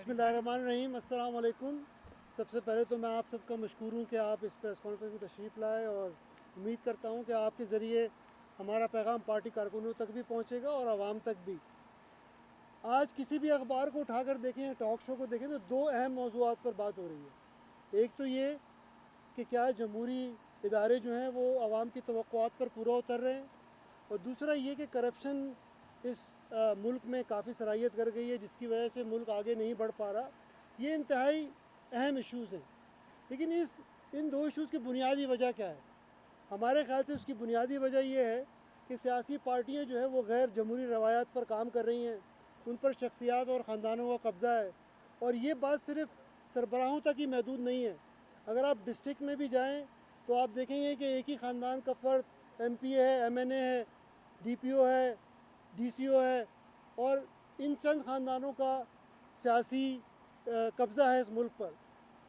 बिस्मिल्लाहिर्रहमानिर्रहीम, अस्सलाम वालेकुम। सबसे पहले तो मैं आप सबका मशकूर हूँ कि आप इस प्रेस कॉन्फ्रेंस में तशरीफ़ लाए और उम्मीद करता हूँ कि आपके ज़रिए हमारा पैगाम पार्टी कारकुनों तक भी पहुँचेगा और आवाम तक भी। आज किसी भी अखबार को उठाकर देखें, टॉक शो को देखें, तो दो अहम मौज़ूआत पर बात हो रही है। एक तो ये कि क्या जमहूरी इदारे जो हैं वो आवाम की तवक्कुआत पर पूरा उतर रहे हैं, और दूसरा ये कि करप्शन इस मुल्क में काफ़ी सराहियत कर गई है, जिसकी वजह से मुल्क आगे नहीं बढ़ पा रहा। ये इंतहाई अहम इश्यूज़ हैं। लेकिन इन दो इश्यूज़ की बुनियादी वजह क्या है? हमारे ख़्याल से उसकी बुनियादी वजह ये है कि सियासी पार्टियाँ जो हैं वो गैर जमहूरी रवायात पर काम कर रही हैं, उन पर शख्सियात और ख़ानदानों का कब्ज़ा है। और ये बात सिर्फ़ सरबराहों तक ही महदूद नहीं है। अगर आप डिस्ट्रिक्ट में भी जाएँ तो आप देखेंगे कि एक ही ख़ानदान का फ़र्द MP है, MNA है, DPO है, DCO है, और इन चंद ख़ानदानों का सियासी कब्ज़ा है इस मुल्क पर।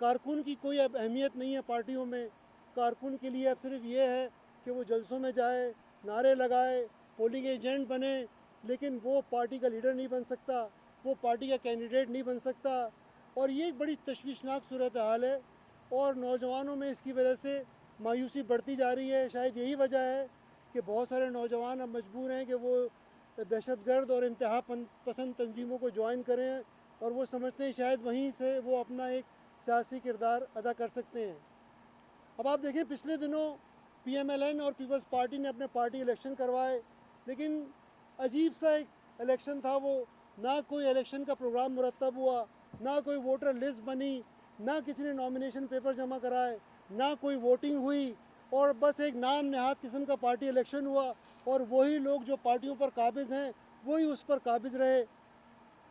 कारकुन की कोई अब अहमियत नहीं है पार्टियों में। कारकुन के लिए अब सिर्फ ये है कि वो जलसों में जाए, नारे लगाए, पोलिंग एजेंट बने, लेकिन वो पार्टी का लीडर नहीं बन सकता, वो पार्टी का कैंडिडेट नहीं बन सकता। और ये एक बड़ी तशवीशनाक सूरत हाल है, और नौजवानों में इसकी वजह से मायूसी बढ़ती जा रही है। शायद यही वजह है कि बहुत सारे नौजवान अब मजबूर हैं कि वो दहशतगर्द और इंतहा पसंद तंजीमों को ज्वाइन करें, और वो समझते हैं शायद वहीं से वो अपना एक सियासी किरदार अदा कर सकते हैं। अब आप देखें, पिछले दिनों PMLN और पीपल्स पार्टी ने अपने पार्टी इलेक्शन करवाए, लेकिन अजीब सा एक इलेक्शन था वो। ना कोई इलेक्शन का प्रोग्राम मुरतब हुआ, ना कोई वोटर लिस्ट बनी, ना किसी ने नॉमिनेशन पेपर जमा कराए, ना कोई वोटिंग हुई, और बस एक नाम नहाद किस्म का पार्टी इलेक्शन हुआ, और वही लोग जो पार्टियों पर काबिज़ हैं वही उस पर काबिज़ रहे।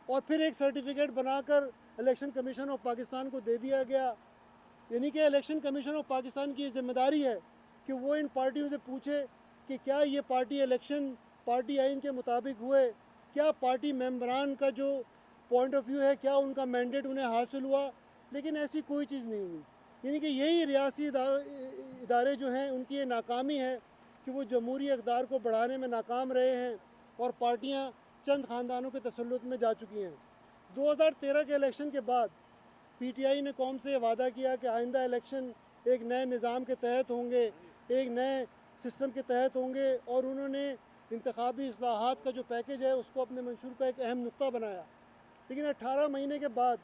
और फिर एक सर्टिफिकेट बनाकर इलेक्शन कमीशन ऑफ पाकिस्तान को दे दिया गया। यानी कि इलेक्शन कमीशन ऑफ पाकिस्तान की जिम्मेदारी है कि वो इन पार्टियों से पूछे कि क्या ये पार्टी इलेक्शन पार्टी आइन के मुताबिक हुए, क्या पार्टी मेंबरान का जो पॉइंट ऑफ व्यू है, क्या उनका मैंडेट उन्हें हासिल हुआ। लेकिन ऐसी कोई चीज़ नहीं हुई। यानी कि यही रियासी इदारे जो हैं उनकी ये नाकामी है कि वो जमहूरी इक़्तिदार को बढ़ाने में नाकाम रहे हैं, और पार्टियाँ चंद ख़ानदानों के तसल्लुत में जा चुकी हैं। 2013 के इलेक्शन के बाद PTI ने कौम से वादा किया कि आइंदा इलेक्शन एक नए निज़ाम के तहत होंगे, एक नए सिस्टम के तहत होंगे, और उन्होंने इंतखाबी इस्लाहात का जो पैकेज है उसको अपने मंशूर का एक अहम नुक्ता बनाया। लेकिन 18 महीने के बाद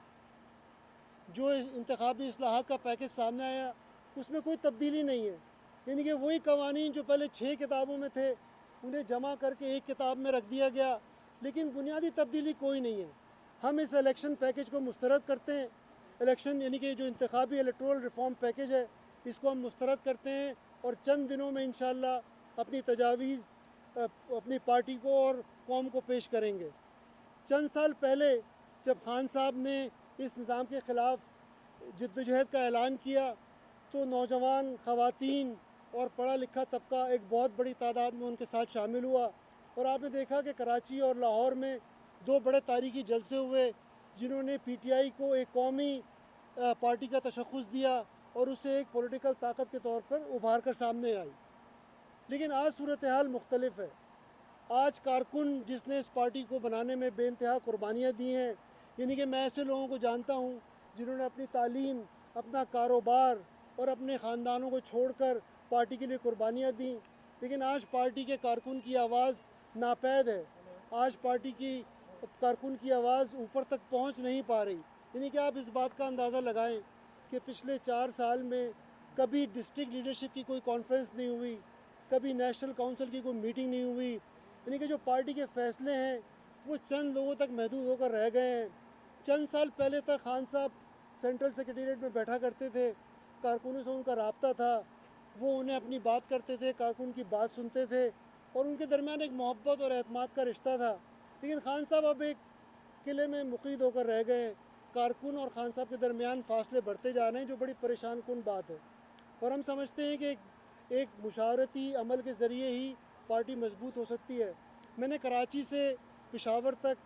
जो इंतखाबी इस्लाहात का पैकेज सामने आया उसमें कोई तब्दीली नहीं है। यानी कि वही कवानीन जो पहले 6 किताबों में थे उन्हें जमा करके एक किताब में रख दिया गया, लेकिन बुनियादी तब्दीली कोई नहीं है। हम इस इलेक्शन पैकेज को मुस्तरद करते हैं, इलेक्शन यानी कि जो इंतखाबी इलेक्टोरल रिफॉर्म पैकेज है इसको हम मुस्तरद करते हैं, और चंद दिनों में इंशाअल्लाह अपनी तजावीज़ अपनी पार्टी को और कौम को पेश करेंगे। चंद साल पहले जब खान साहब ने इस निज़ाम के ख़िलाफ़ जद्दोजहद का ऐलान किया तो नौजवान, ख़वातीन और पढ़ा लिखा तबका एक बहुत बड़ी तादाद में उनके साथ शामिल हुआ, और आपने देखा कि कराची और लाहौर में दो बड़े तारीख़ी जलसे हुए जिन्होंने PTI को एक कौमी पार्टी का तशख़्ख़ुस दिया और उसे एक पॉलिटिकल ताकत के तौर पर उभार कर सामने आई। लेकिन आज सूरत हाल मुख्तलिफ है। आज कारकुन जिसने इस पार्टी को बनाने में बेइंतहा कुर्बानियाँ दी हैं, यानी कि मैं ऐसे लोगों को जानता हूँ जिन्होंने अपनी तालीम, अपना कारोबार और अपने ख़ानदानों को छोड़कर पार्टी के लिए कुर्बानियाँ दी, लेकिन आज पार्टी के कारकुन की आवाज़ नापैद है। आज पार्टी की कारकुन की आवाज़ ऊपर तक पहुँच नहीं पा रही। यानी कि आप इस बात का अंदाज़ा लगाएं कि पिछले 4 साल में कभी डिस्ट्रिक्ट लीडरशिप की कोई कॉन्फ्रेंस नहीं हुई, कभी नेशनल काउंसिल की कोई मीटिंग नहीं हुई। यानी कि जो पार्टी के फ़ैसले हैं वो चंद लोगों तक महदूद होकर रह गए हैं। चंद साल पहले तक खान साहब सेंट्रल सेक्रेटेरिएट में बैठा करते थे, कारकुनों से उनका राब्ता था, वो उन्हें अपनी बात करते थे, कारकुन की बात सुनते थे, और उनके दरमियान एक मोहब्बत और एतमाद का रिश्ता था। लेकिन खान साहब अब एक किले में मुक़ीद होकर रह गए हैं। कारकुन और खान साहब के दरमियान फ़ासले बढ़ते जा रहे हैं, जो बड़ी परेशान कुन बात है। और हम समझते हैं कि एक मुशावरती अमल के ज़रिए ही पार्टी मजबूत हो सकती है। मैंने कराची से पेशावर तक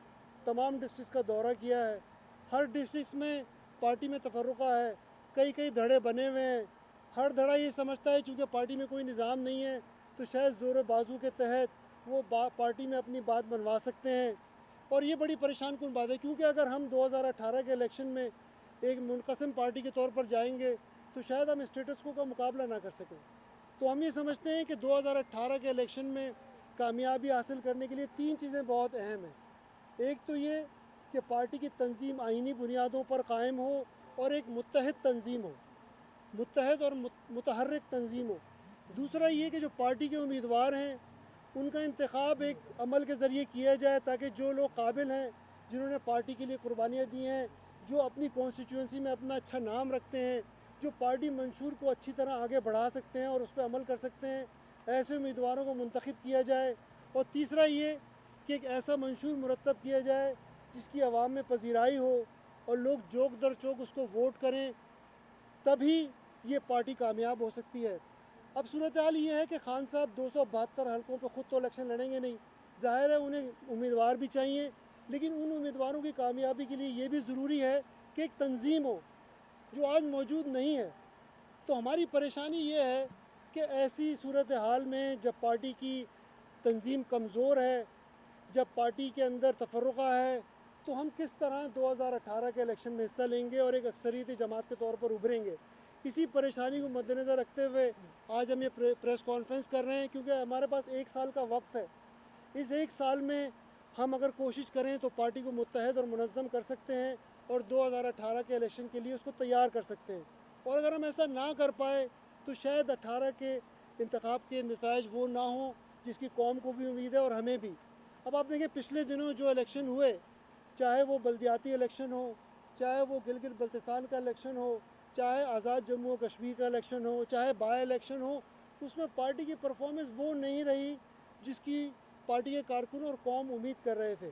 तमाम डिस्ट्रिक्ट का दौरा किया है। हर डिस्ट्रिक्ट में पार्टी में तफर्रुक़ा है, कई कई धड़े बने हुए हैं। हर धड़ा ये समझता है चूँकि पार्टी में कोई निज़ाम नहीं है तो शायद ज़ोर बाजू के तहत वो पार्टी में अपनी बात मनवा सकते हैं। और ये बड़ी परेशान कुन बात है, क्योंकि अगर हम 2018 के इलेक्शन में एक मुनक़सिम पार्टी के तौर पर जाएंगे तो शायद हम स्टेटस को का मुकाबला ना कर सकें। तो हम ये समझते हैं कि 2018 के इलेक्शन में कामयाबी हासिल करने के लिए 3 चीज़ें बहुत अहम हैं। एक तो ये कि पार्टी की तंजीम आइनी बुनियादों पर कायम हो और एक मुत्तहिद तंजीम हो, मुत्तहिद और मुतहर्रिक तंजीम हो। दूसरा ये कि जो पार्टी के उम्मीदवार हैं उनका इंतखाब एक अमल के ज़रिए किया जाए, ताकि जो लोग काबिल हैं, जिन्होंने पार्टी के लिए कुर्बानियाँ दी हैं, जो अपनी कॉन्स्टिट्यूंसी में अपना अच्छा नाम रखते हैं, जो पार्टी मंशूर को अच्छी तरह आगे बढ़ा सकते हैं और उस पर अमल कर सकते हैं, ऐसे उम्मीदवारों को मुंतखब किया जाए। और तीसरा ये कि एक ऐसा मंशूर मुरतब किया जाए जिसकी आवाम में पजीराई हो और लोग चौक दर चौक उसको वोट करें, तभी ये पार्टी कामयाब हो सकती है। अब सूरत हाल ये है कि खान साहब 272 हलकों पर ख़ुद तो इलेक्शन लड़ेंगे नहीं, ज़ाहिर है उन्हें उम्मीदवार भी चाहिए, लेकिन उन उम्मीदवारों की कामयाबी के लिए ये भी ज़रूरी है कि एक तंजीम हो जो आज मौजूद नहीं है। तो हमारी परेशानी ये है कि ऐसी सूरत हाल में जब पार्टी की तंजीम कमज़ोर है, जब पार्टी के अंदर तफर्रुक़ा है, तो हम किस तरह 2018 के इलेक्शन में हिस्सा लेंगे और एक अक्सरियती जमात के तौर पर उभरेंगे। इसी परेशानी को मद्देनज़र रखते हुए आज हम ये प्रेस कॉन्फ्रेंस कर रहे हैं, क्योंकि हमारे पास 1 साल का वक्त है। इस 1 साल में हम अगर कोशिश करें तो पार्टी को मुत्तहद और मुनज़्ज़म कर सकते हैं और 2018 के इलेक्शन के लिए उसको तैयार कर सकते हैं। और अगर हम ऐसा ना कर पाए तो शायद 18 के इंतखाब के नताइज वो ना हों जिसकी कौम को भी उम्मीद है और हमें भी। अब आप देखें पिछले दिनों जो इलेक्शन हुए, चाहे वो बल्दियाती इलेक्शन हो, चाहे वो गिलगित बल्तिस्तान का इलेक्शन हो, चाहे आज़ाद जम्मू और कश्मीर का इलेक्शन हो, चाहे बाई इलेक्शन हो, उसमें पार्टी की परफॉर्मेंस वो नहीं रही जिसकी पार्टी के कारकुन और कौम उम्मीद कर रहे थे।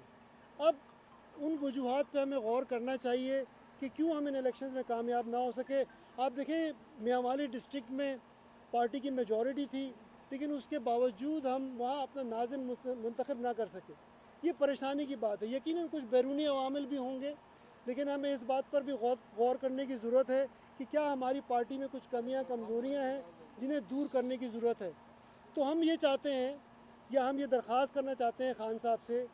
अब उन वजूहात पे हमें गौर करना चाहिए कि क्यों हम इन इलेक्शंस में कामयाब ना हो सके। आप देखें मियांवाली डिस्ट्रिक्ट में पार्टी की मेजॉरिटी थी, लेकिन उसके बावजूद हम वहाँ अपना नाज़िम मुंतखब ना कर सके। ये परेशानी की बात है। यकीनन कुछ बैरूनी अवामिल भी होंगे, लेकिन हमें इस बात पर भी गौर करने की ज़रूरत है कि क्या हमारी पार्टी में कुछ कमियाँ कमज़ोरियाँ हैं जिन्हें दूर करने की ज़रूरत है। तो हम ये चाहते हैं या हम ये दरख्वास्त करना चाहते हैं खान साहब से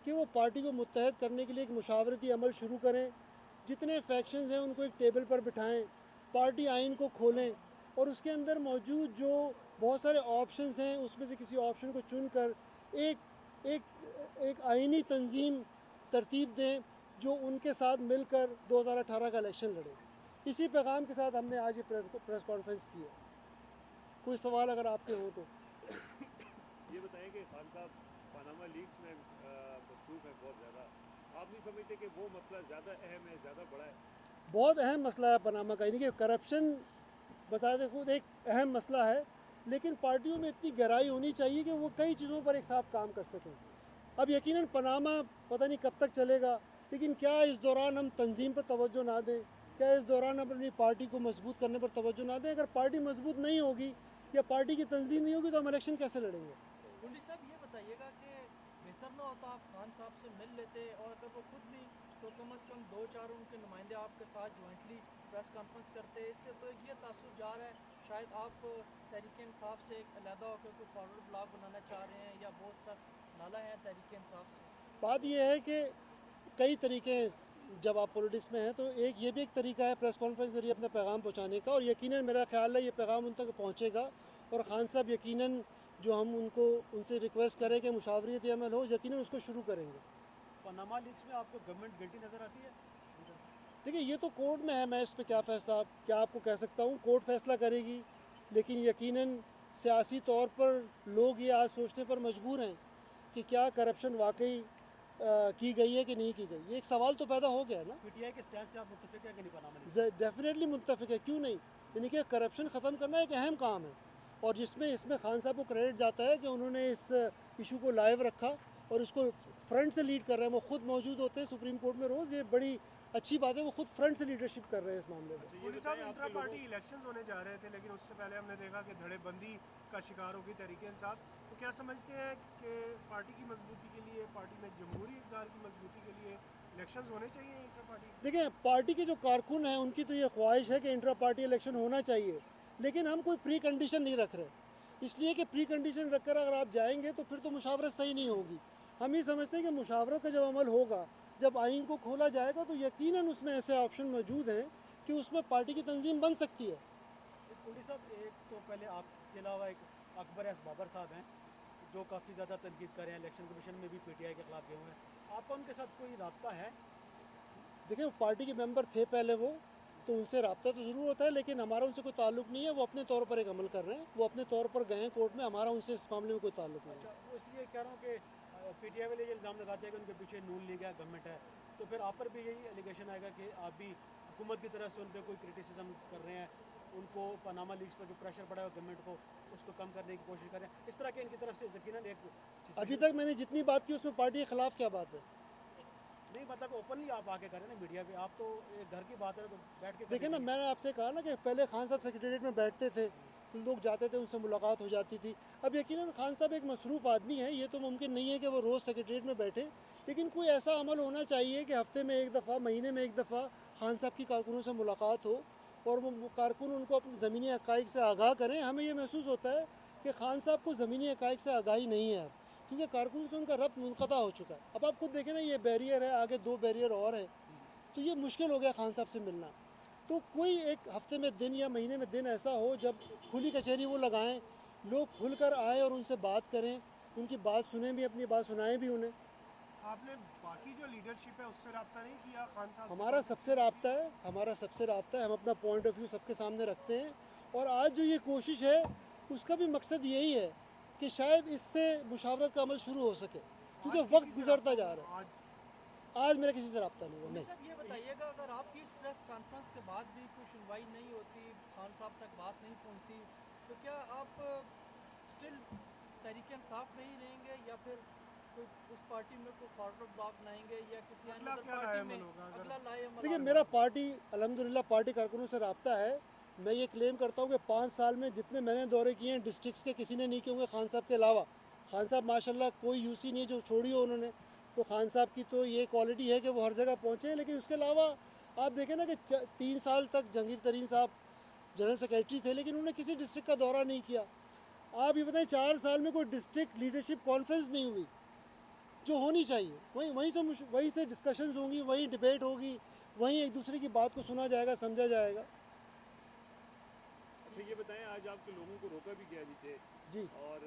कि वो पार्टी को मुत्तहद करने के लिए एक मुशावरती अमल शुरू करें, जितने फैक्शंस हैं उनको एक टेबल पर बिठाएं, पार्टी आइन को खोलें और उसके अंदर मौजूद जो बहुत सारे ऑप्शंस हैं उसमें से किसी ऑप्शन को चुनकर एक एक एक आइनी तंजीम तरतीब दें जो उनके साथ मिलकर 2018 का इलेक्शन लड़े। इसी पैगाम के साथ हमने आज ये प्रेस कॉन्फ्रेंस की है। कोई सवाल अगर आपके हो तो। ये बताएं कि खान साहब पनामा लीक्स में मसरूफ़ है बहुत ज़्यादा, आप नहीं समझते कि वो मसला ज़्यादा अहम है, ज़्यादा बड़ा है? बहुत अहम मसला है पनामा का, यानी कि करप्शन बसाते खुद एक अहम मसला है, लेकिन पार्टियों में इतनी गहराई होनी चाहिए कि वो कई चीज़ों पर एक साथ काम कर सकें। अब यकीनन पनामा पता नहीं कब तक चलेगा, लेकिन क्या इस दौरान हम तंजीम पर तवज्जो ना दें? क्या इस दौरान हम अपनी पार्टी को मजबूत करने पर तवज्जो ना दें? अगर पार्टी मजबूत नहीं होगी या पार्टी की तंजीम नहीं होगी तो हम इलेक्शन कैसे लड़ेंगे? कुंडी साहब ये बताइएगा कि बेहतर ना होता आप खान साहब से मिल लेते, और अगर वो खुद भी तो कम से कम 2-4 उनके नुमाइंदे आपके साथ जॉइंटली प्रेस कॉन्फ्रेंस करते। इससे तो ये तासुर जा रहा है शायद आप तहरीक इंसाफ से एक अलहदा होकर कोई फॉरवर्ड ब्लॉग बनाना चाह रहे हैं या बहुत सख्त नाला है तहरीक इंसाफ से। बात यह है कि कई तरीके हैं जब आप पॉलिटिक्स में हैं, तो एक ये भी एक तरीका है प्रेस कॉन्फ्रेंस के जरिए अपना पैगाम पहुंचाने का, और यकीनन मेरा ख्याल है ये पैगाम उन तक पहुंचेगा। और ख़ान साहब यकीनन जो हम उनसे रिक्वेस्ट करें कि मुशावरती अमल हो, यकीनन उसको शुरू करेंगे। पनामा लीक्स में आपको गवर्नमेंट गिल्टी नज़र आती है? देखिए ये तो कोर्ट में है, मैं इस पर क्या आपको कह सकता हूँ, कोर्ट फैसला करेगी। लेकिन यकीनन सियासी तौर पर लोग ये आज सोचने पर मजबूर हैं कि क्या करप्शन वाकई की गई है कि नहीं की गई। ये एक सवाल तो पैदा हो गया है ना। पीटीआई के स्टैंड से आप मुत्तफिक है कि नहीं पनामा लीक्स? डेफिनेटली मुत्तफिक है, क्यों नहीं। यानी कि करप्शन ख़त्म करना एक अहम काम है, और जिसमें इसमें खान साहब को क्रेडिट जाता है कि उन्होंने इस इशू को लाइव रखा और इसको फ्रंट से लीड कर रहे हैं। वो खुद मौजूद होते हैं सुप्रीम कोर्ट में रोज़, ये बड़ी अच्छी बात है, वो खुद फ्रंट से लीडरशिप कर रहे हैं इस मामले में। ये पुलिस बताएं साहब इंट्रा आपके पार्टी लोगों इलेक्शंस होने जा रहे थे, लेकिन उससे पहले हमने देखा कि धड़ेबंदी का शिकार होगी तहरीक इंसाफ। तो क्या समझते हैं कि पार्टी की मजबूती के लिए, पार्टी में जमहूरी इक़्तिदार की मजबूती के लिए इलेक्शंस होने चाहिए इंट्रा पार्टी? देखिए पार्टी के जो कारकुन हैं उनकी तो ये ख्वाहिश है कि इंट्रा पार्टी इलेक्शन होना चाहिए, लेकिन हम कोई प्री कंडीशन नहीं रख रहे, इसलिए कि प्री कंडीशन रखकर अगर आप जाएंगे तो फिर तो मुशावरत सही नहीं होगी। हम ये समझते हैं कि मुशावरत का जब अमल होगा, जब आइन को खोला जाएगा तो यकीनन उसमें ऐसे ऑप्शन मौजूद हैं कि उसमें पार्टी की तंजीम बन सकती है। पुलिस साहब, एक तो पहले आपके अलावा एक अकबर एस बाबर साहब हैं जो काफ़ी ज़्यादा तनकीद कर रहे हैं, इलेक्शन कमीशन में भी पीटीआई के खिलाफ गए हुए हैं, आपका उनके साथ कोई राब्ता है? देखिए, वो पार्टी के मेंबर थे पहले वो, तो उनसे रब्ता तो ज़रूर होता है, लेकिन हमारा उनसे कोई ताल्लुक नहीं है। वो अपने तौर पर एक अमल कर रहे हैं, वो अपने तौर पर गए हैं कोर्ट में, हमारा उनसे इस मामले में कोई ताल्लुक नहीं है। अच्छा, वो इसलिए कह रहा हूँ कि पीटीआई वाले ये इल्ज़ाम लगाते हैं कि उनके पीछे नून लीग है, गवर्नमेंट है, तो फिर आप पर भी यही एलिगेशन आएगा कि आप भी हुकूमत की तरफ से उन पर कोई क्रिटिसिज्म कर रहे हैं, उनको पनामा लीक्स पर जो प्रेशर पड़ा है गवर्नमेंट को, उसको कम करने की कोशिश कर रहे हैं, इस तरह के इनकी तरफ से यकीनन एक अभी तक मैंने जितनी बात की उसमें पार्टी के खिलाफ क्या बात है? नहीं, मतलब ओपनली आप आके करें ना मीडिया पे, आप तो एक घर की बात है तो बैठ के देखिए ना, करें। मैंने आपसे कहा ना कि पहले खान साहब सेक्रेटरीट में बैठते थे, तो लोग जाते थे, उनसे मुलाकात हो जाती थी। अब यकीनन खान साहब एक मसरूफ़ आदमी है, ये तो मुमकिन नहीं है कि वो रोज़ सेक्रेटरीट में बैठे, लेकिन कोई ऐसा अमल होना चाहिए कि हफ्ते में एक दफ़ा, महीने में एक दफ़ा खान साहब की कारकुनों से मुलाकात हो और वो कारकुन उनको अपनी ज़मीनी हक़ाइक़ से आगाह करें। हमें ये महसूस होता है कि खान साहब को ज़मीनी हक़ाइक़ से आगाही नहीं है अब, क्योंकि कारकुन से उनका रब्त मुनक़ता हो चुका है। अब आप खुद देखें ना, ये बैरियर है, आगे 2 बैरियर और हैं, तो ये मुश्किल हो गया खान साहब से मिलना। तो कोई एक हफ्ते में दिन या महीने में दिन ऐसा हो जब खुली कचहरी वो लगाएं, लोग खुलकर आएँ और उनसे बात करें, उनकी बात सुनें भी, अपनी बात सुनाएं भी उन्हें। आपने बाकी जो लीडरशिप है उससे रब्ता नहीं किया खान साहब से? हमारा सबसे राब्ता है, हमारा सबसे राब्ता है, हम अपना पॉइंट ऑफ व्यू सबके सामने रखते हैं। और आज जो ये कोशिश है उसका भी मकसद यही है कि शायद इससे मुशावरत का अमल शुरू हो सके, क्योंकि आज वक्त किसी से गुजरता रब्ता जा रहा है। आज आज मेरा किसी से रब्ता नहीं हुआ, पुलिस नहीं। साहब, ये बताइएगा, अगर आपकी इस प्रेस कॉन्फ्रेंस के बाद भी कोई सुनवाई नहीं होती, खान साहब तक बात नहीं पहुंचती, तो क्या आप स्टिल तहरीक इंसाफ में ही रहेंगे या फिर कोई उस पार्टी में कोई फॉरवर्ड ब्लॉक बनाएंगे या किसी अगला अदर क्या पार्टी लाएअमल में होगा अगर- अगला लाएअमल देखिए, होगा? मेरा पार्टी अल्हम्दुलिल्लाह पार्टी कारकुनों से रब्ता है। मैं ये क्लेम करता हूँ कि 5 साल में जितने मैंने दौरे किए हैं डिस्ट्रिक्ट्स के, किसी ने नहीं किए होंगे खान साहब के अलावा। खान साहब माशाल्लाह कोई यूसी नहीं है जो छोड़ी हो उन्होंने, तो खान साहब की तो ये क्वालिटी है कि वो हर जगह पहुँचे हैं। लेकिन उसके अलावा आप देखें ना कि 3 साल तक जहांगीर तरीन साहब जनरल सेक्रेटरी थे, लेकिन उन्होंने किसी डिस्ट्रिक्ट का दौरा नहीं किया। आप ये बताएं, 4 साल में कोई डिस्ट्रिक्ट लीडरशिप कॉन्फ्रेंस नहीं हुई जो होनी चाहिए। वहीं से डिस्कशंस होंगी, वहीं डिबेट होगी, वहीं एक दूसरे की बात को सुना जाएगा, समझा जाएगा। अच्छा, ये बताएं, आज आपके लोगों को रोका भी गया नीचे जी, और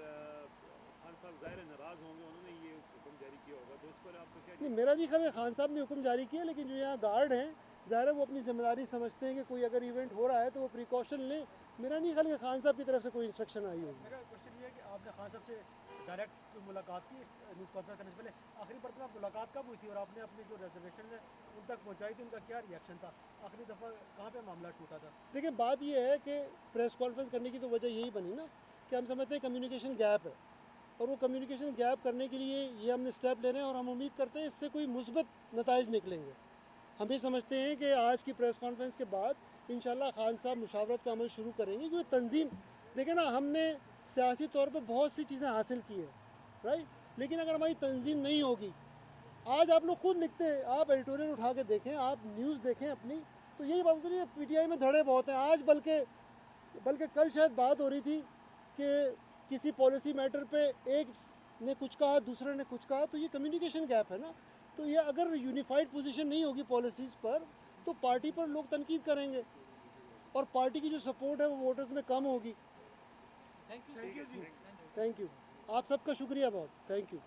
खान साहब ज़ाहिर है नाराज़ होंगे, उन्होंने ये हुक्म जारी किया होगा, तो इस पर आपको क्या नहीं, मेरा नहीं ख्याल है खान साहब ने हुक्म जारी किया, लेकिन जो यहाँ गार्ड हैं, ज़ाहिर है वो अपनी जिम्मेदारी समझते हैं कि कोई अगर इवेंट हो रहा है तो वो प्रिकॉशन लें। मेरा नहीं ख्याल कि खान साहब की तरफ से कोई इंस्ट्रक्शन आई होगी। मेरा क्वेश्चन ये है कि आपने खान साहब से डायरेक्ट मुलाकात की इस न्यूज़ कॉन्फ्रेंस करने से पहले, आखिरी मरतबा मुलाकात कब हुई थी और आपने अपनी जो रिजर्वेशन है उन तक पहुँचाई थी, उनका क्या रिएक्शन था? आखिरी दफ़ा कहाँ पे मामला टूटा था? देखिए, बात यह है कि प्रेस कॉन्फ्रेंस करने की तो वजह यही बनी ना कि हम समझते हैं कम्युनिकेशन गैप है, और वो कम्युनिकेशन गैप करने के लिए ये हमने स्टेप ले रहे हैं और हम उम्मीद करते हैं इससे कोई मुस्बत नताइज निकलेंगे। हम ये समझते हैं कि आज की प्रेस कॉन्फ्रेंस के बाद इंशाल्लाह खान साहब मुशावरत का अमल शुरू करेंगे, क्योंकि तंजीम, देखें ना, हमने सियासी तौर पर बहुत सी चीज़ें हासिल की हैं, राइट, लेकिन अगर हमारी तंजीम नहीं होगी, आज आप लोग खुद लिखते हैं, आप एडिटोरियल उठा के देखें, आप न्यूज़ देखें अपनी, तो यही बात होती है, पीटीआई में धड़े बहुत हैं आज। बल्कि कल शायद बात हो रही थी कि किसी पॉलिसी मैटर पे एक ने कुछ कहा, दूसरे ने कुछ कहा, तो ये कम्युनिकेशन गैप है ना। तो ये अगर यूनिफाइड पोजीशन नहीं होगी पॉलिसीज़ पर, तो पार्टी पर लोग तनकीद करेंगे और पार्टी की जो सपोर्ट है वो वोटर्स में कम होगी। Thank you thank you ji. Thank you, आप सबका शुक्रिया बहुत, थैंक यू।